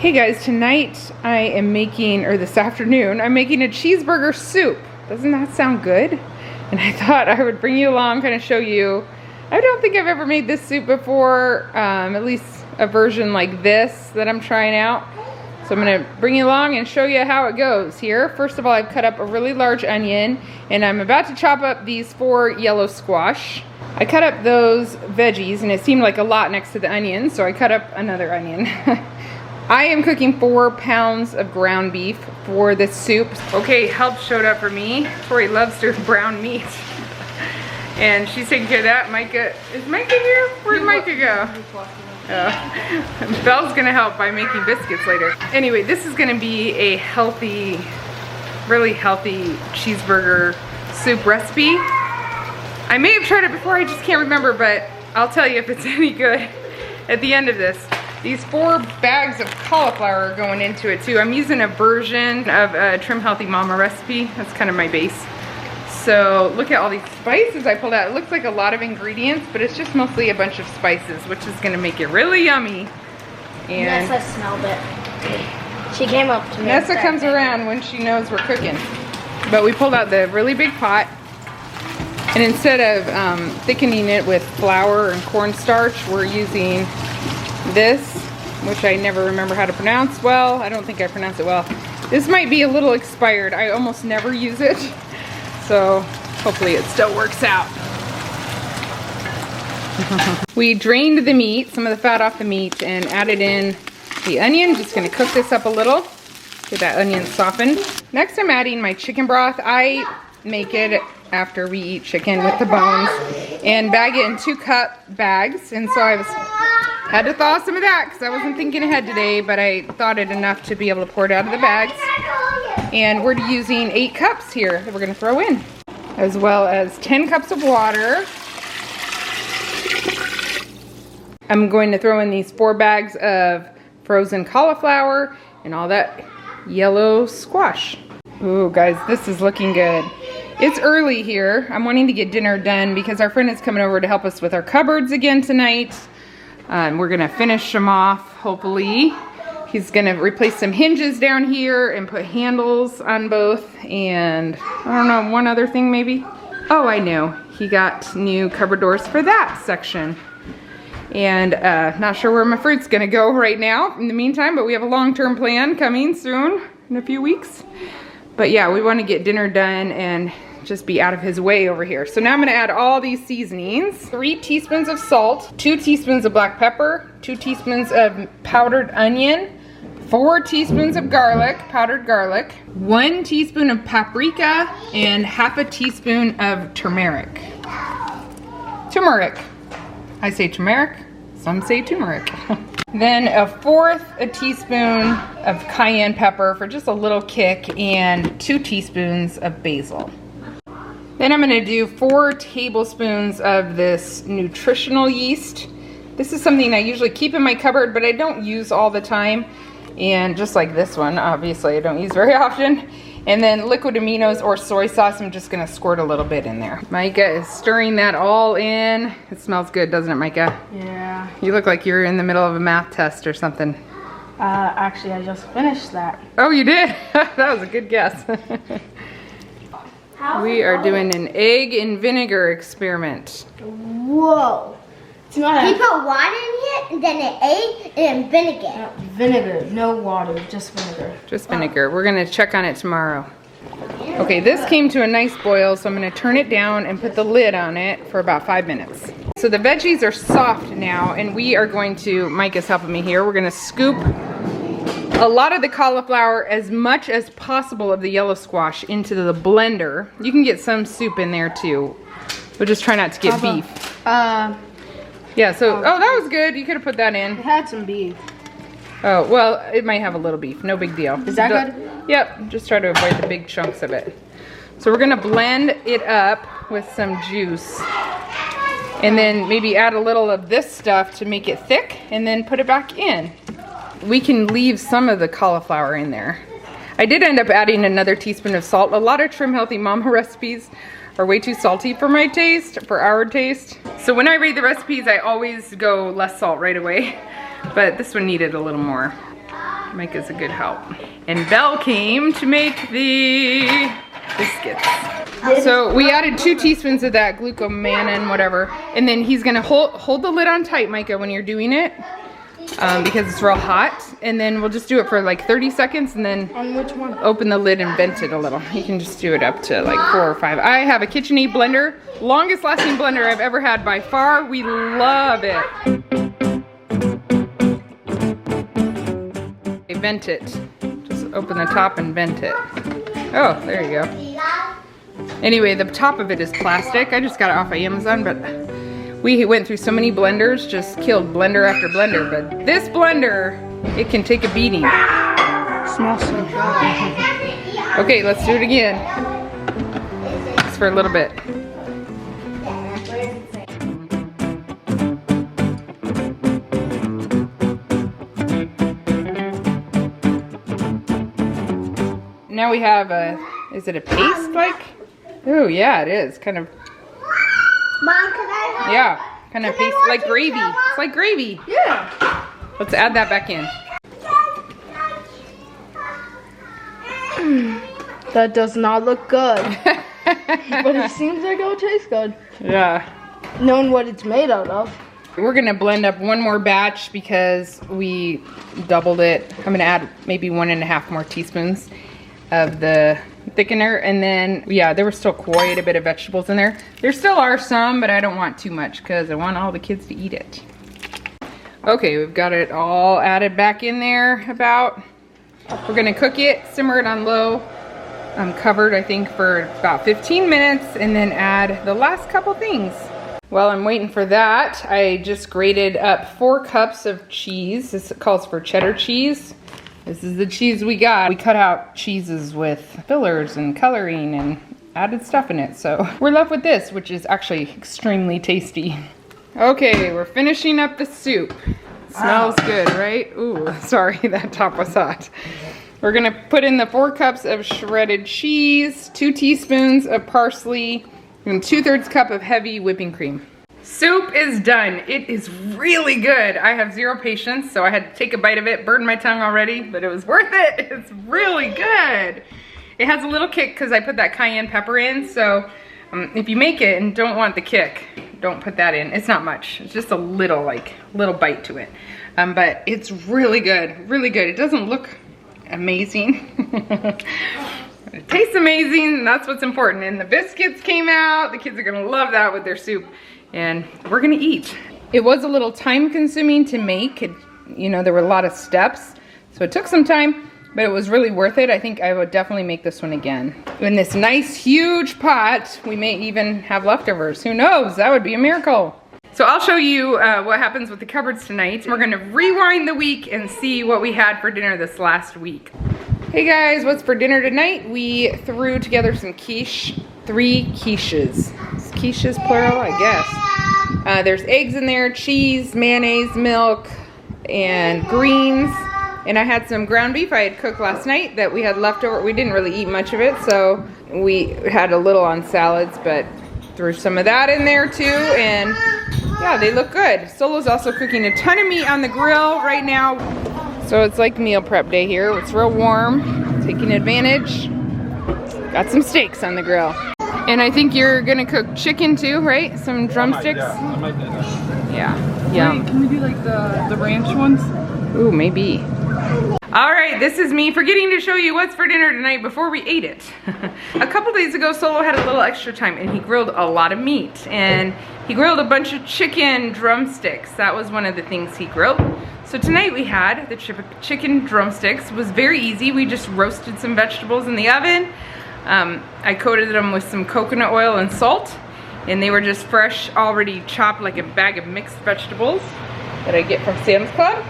Hey guys, tonight I am making, or this afternoon, I'm making a cheeseburger soup. Doesn't that sound good? And I thought I would bring you along, kind of show you. I don't think I've ever made this soup before, at least a version like this that I'm trying out. So I'm gonna bring you along and show you how it goes here. First of all, I've cut up a really large onion and I'm about to chop up these 4 yellow squash. I cut up those veggies and it seemed like a lot next to the onion, so I cut up another onion. I am cooking 4 pounds of ground beef for this soup. Okay, help showed up for me. Tori loves to brown meat. And she's taking care of that. Micah, is Micah here? Where'd Micah go? Belle's gonna help by making biscuits later. Anyway, this is gonna be a healthy, really healthy cheeseburger soup recipe. I may have tried it before, I just can't remember, but I'll tell you if it's any good at the end of this. These 4 bags of cauliflower are going into it too. I'm using a version of a Trim Healthy Mama recipe. That's kind of my base. So look at all these spices I pulled out. It looks like a lot of ingredients, but it's just mostly a bunch of spices, which is gonna make it really yummy. And Nessa smelled it. She came up to me. Nessa comes around when she knows we're cooking. But we pulled out the really big pot, and instead of thickening it with flour and cornstarch, we're using this, which I never remember how to pronounce well. I don't think I pronounce it well. This might be a little expired. I almost never use it. So hopefully it still works out. We drained the meat, some of the fat off the meat, and added in the onion. Just gonna cook this up a little, get that onion softened. Next I'm adding my chicken broth. I make it after we eat chicken with the bones and bag it in 2-cup bags. And so had to thaw some of that because I wasn't thinking ahead today, but I thawed it enough to be able to pour it out of the bags. And we're using 8 cups here that we're gonna throw in, as well as 10 cups of water. I'm going to throw in these 4 bags of frozen cauliflower and all that yellow squash. Ooh, guys, this is looking good. It's early here. I'm wanting to get dinner done because our friend is coming over to help us with our cupboards again tonight. We're gonna finish them off, hopefully. He's gonna replace some hinges down here and put handles on both, and I don't know, one other thing maybe? Oh, I know. He got new cupboard doors for that section. And not sure where my fruit's gonna go right now in the meantime, but we have a long-term plan coming soon, in a few weeks. But yeah, we wanna get dinner done and just be out of his way over here. So now I'm gonna add all these seasonings. 3 teaspoons of salt, 2 teaspoons of black pepper, 2 teaspoons of powdered onion, 4 teaspoons of garlic, powdered garlic, 1 teaspoon of paprika, and half a teaspoon of turmeric. Turmeric. I say turmeric, some say turmeric. Then a 1/4 teaspoon of cayenne pepper for just a little kick, and 2 teaspoons of basil. Then I'm gonna do 4 tablespoons of this nutritional yeast. This is something I usually keep in my cupboard, but I don't use all the time. And just like this one, obviously I don't use very often. And then liquid aminos or soy sauce, I'm just gonna squirt a little bit in there. Micah is stirring that all in. It smells good, doesn't it, Micah? Yeah. You look like you're in the middle of a math test or something. Actually, I just finished that. Oh, you did? That was a good guess. We are doing an egg and vinegar experiment. Whoa. You put water in here, and then an egg, and then vinegar. No, vinegar, no water, just vinegar. Just vinegar. We're gonna check on it tomorrow. Okay, this came to a nice boil, so I'm gonna turn it down and put the lid on it for about 5 minutes. So the veggies are soft now, and we are going to, Micah's helping me here, we're gonna scoop a lot of the cauliflower, as much as possible of the yellow squash, into the blender. You can get some soup in there too. We'll just try not to get beef. Yeah, so, oh, that was good. You could have put that in. It had some beef. Oh, well, it might have a little beef. No big deal. Is that good? Yep, just try to avoid the big chunks of it. So we're gonna blend it up with some juice. And then maybe add a little of this stuff to make it thick, and then put it back in. We can leave some of the cauliflower in there. I did end up adding another teaspoon of salt. A lot of Trim Healthy Mama recipes are way too salty for my taste, for our taste. So when I read the recipes, I always go less salt right away, but this one needed a little more. Micah's a good help. And Belle came to make the biscuits. So we added 2 teaspoons of that glucomannan, whatever. And then he's gonna hold the lid on tight, Micah, when you're doing it. Because it's real hot. And then we'll just do it for like 30 seconds and then On which one? open the lid and vent it a little. You can just do it up to like 4 or 5. I have a KitchenAid blender. Longest lasting blender I've ever had by far. We love it. Okay, vent it. Just open the top and vent it. Oh, there you go. Anyway, the top of it is plastic. I just got it off of Amazon, but we went through so many blenders, just killed blender after blender. But this blender, it can take a beating. Smells so good. Okay, let's do it again. Just for a little bit. Now we have a, is it a paste like? Oh yeah, it is, kind of. Mom, can I? Yeah, kind of paste, like gravy. Mama? It's like gravy. Yeah. Let's add that back in. That does not look good. But it seems like it'll taste good. Yeah. Knowing what it's made out of. We're gonna blend up one more batch because we doubled it. I'm gonna add maybe 1.5 more teaspoons of the thickener, and then yeah, there was still quite a bit of vegetables in there. There still are some, but I don't want too much because I want all the kids to eat it. Okay, we've got it all added back in there about. We're gonna cook it, simmer it on low, covered I think for about 15 minutes, and then add the last couple things. While I'm waiting for that, I just grated up 4 cups of cheese. This calls for cheddar cheese. This is the cheese we got. We cut out cheeses with fillers and coloring and added stuff in it. So we're left with this, which is actually extremely tasty. Okay, we're finishing up the soup. Smells good, right? Ooh, sorry, that top was hot. We're gonna put in the 4 cups of shredded cheese, 2 teaspoons of parsley, and 2/3 cup of heavy whipping cream. Soup is done. It is really good. I have 0 patience, so I had to take a bite of it, burned my tongue already, but it was worth it. It's really good. It has a little kick because I put that cayenne pepper in, so if you make it and don't want the kick, don't put that in. It's not much. It's just a little, little bite to it. But it's really good, really good. It doesn't look amazing. It tastes amazing, and that's what's important. And the biscuits came out. The kids are gonna love that with their soup. And we're gonna eat. It was a little time consuming to make. You know, there were a lot of steps, so it took some time, but it was really worth it. I think I would definitely make this one again. In this nice huge pot, we may even have leftovers. Who knows? That would be a miracle. So I'll show you what happens with the cupboards tonight. We're gonna rewind the week and see what we had for dinner this last week. Hey guys, what's for dinner tonight? We threw together some quiche, 3 quiches. Is quiches plural, I guess. There's eggs in there, cheese, mayonnaise, milk, and greens. And I had some ground beef I had cooked last night that we had left over. We didn't really eat much of it, so we had a little on salads, but threw some of that in there too. And yeah, they look good. Solo's also cooking a ton of meat on the grill right now. So it's like meal prep day here. It's real warm, taking advantage. Got some steaks on the grill. And I think you're gonna cook chicken too, right? Some drumsticks? I might do that. Yeah, yum. Wait, can we do like the ranch ones? Ooh, maybe. All right, this is me forgetting to show you what's for dinner tonight before we ate it. A couple days ago, Solo had a little extra time and he grilled a lot of meat. And he grilled a bunch of chicken drumsticks. That was one of the things he grilled. So tonight we had the chicken drumsticks. It was very easy. We just roasted some vegetables in the oven. I coated them with some coconut oil and salt. And they were just fresh, already chopped, like a bag of mixed vegetables that I get from Sam's Club.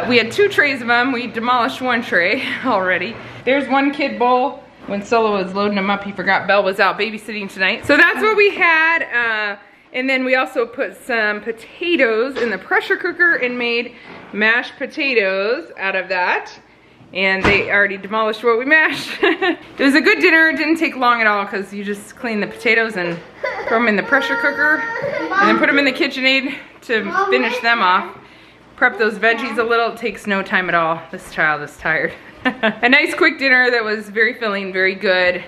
We had 2 trays of them. We demolished 1 tray already. There's 1 kid bowl. When Solo was loading them up, he forgot Belle was out babysitting tonight. So that's what we had. And then we also put some potatoes in the pressure cooker and made mashed potatoes out of that. And they already demolished what we mashed. It was a good dinner. It didn't take long at all because you just clean the potatoes and throw them in the pressure cooker and then put them in the KitchenAid to finish them off. prep those veggies a little. It takes no time at all. This child is tired. A nice quick dinner that was very filling, very good.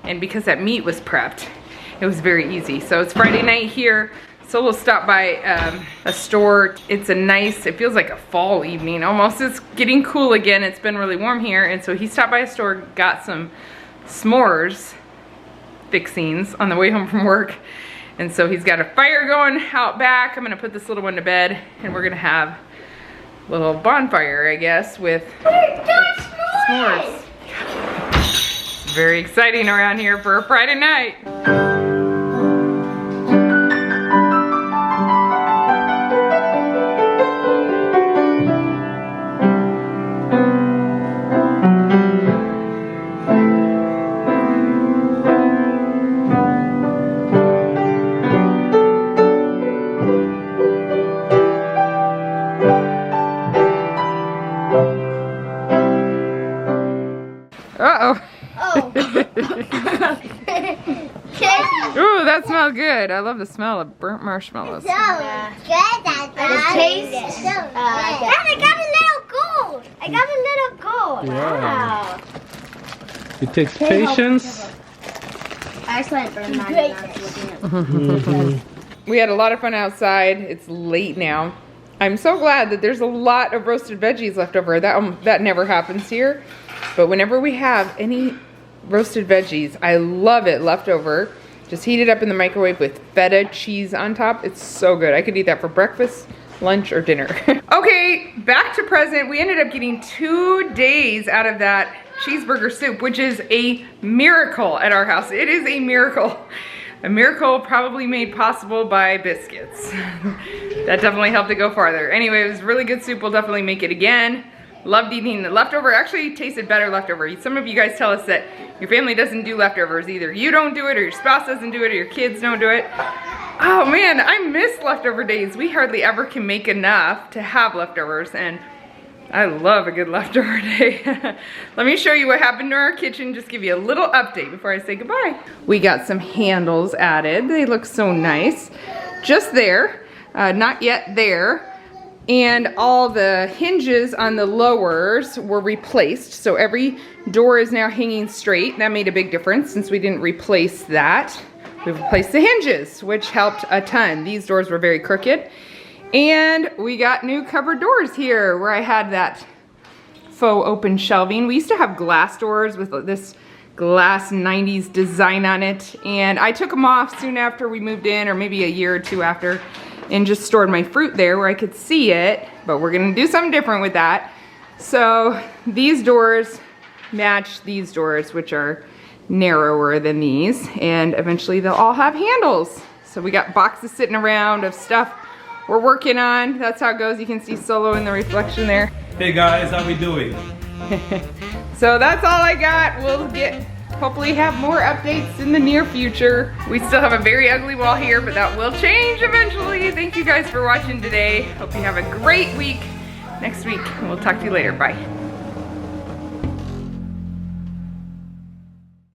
And because that meat was prepped, it was very easy. So it's Friday night here. So we'll stop by a store. It's a nice, it feels like a fall evening almost. It's getting cool again. It's been really warm here. And so he stopped by a store, got some s'mores fixings on the way home from work. And so he's got a fire going out back. I'm gonna put this little one to bed and we're gonna have a little bonfire, I guess, with s'mores. It's very exciting around here for a Friday night. Uh-oh. Oh. Ooh, that smells good. I love the smell of burnt marshmallows. So good. The taste. Dad, I got a little gold. I got a little gold. Yeah. Wow. It takes patience. I actually burned mine looking at We had a lot of fun outside. It's late now. I'm so glad that there's a lot of roasted veggies left over. That never happens here. But whenever we have any roasted veggies, I love it left over. Just heat it up in the microwave with feta cheese on top. It's so good. I could eat that for breakfast, lunch, or dinner. Okay, back to present. We ended up getting 2 days out of that cheeseburger soup, which is a miracle at our house. It is a miracle. A miracle probably made possible by biscuits. That definitely helped it go farther. Anyway, it was really good soup. We'll definitely make it again. Loved eating the leftover. Actually tasted better leftover. Some of you guys tell us that your family doesn't do leftovers. Either you don't do it, or your spouse doesn't do it, or your kids don't do it. Oh man, I miss leftover days. We hardly ever can make enough to have leftovers, and I love a good leftover day. Let me show you what happened to our kitchen. Just give you a little update before I say goodbye. We got some handles added. They look so nice. Just there, not yet there. And all the hinges on the lowers were replaced. So every door is now hanging straight. That made a big difference since we didn't replace that. We replaced the hinges, which helped a ton. These doors were very crooked. And we got new cupboard doors here where I had that faux open shelving. We used to have glass doors with this glass 90s design on it. And I took them off soon after we moved in, or maybe a year or two after, and just stored my fruit there where I could see it. But we're gonna do something different with that. So these doors match these doors, which are narrower than these, and eventually they'll all have handles. So we got boxes sitting around of stuff we're working on. That's how it goes. You can see Solo in the reflection there. Hey guys, how we doing? So that's all I got. We'll hopefully have more updates in the near future. We still have a very ugly wall here, but that will change eventually. Thank you guys for watching today. Hope you have a great week. Next week, we'll talk to you later. Bye.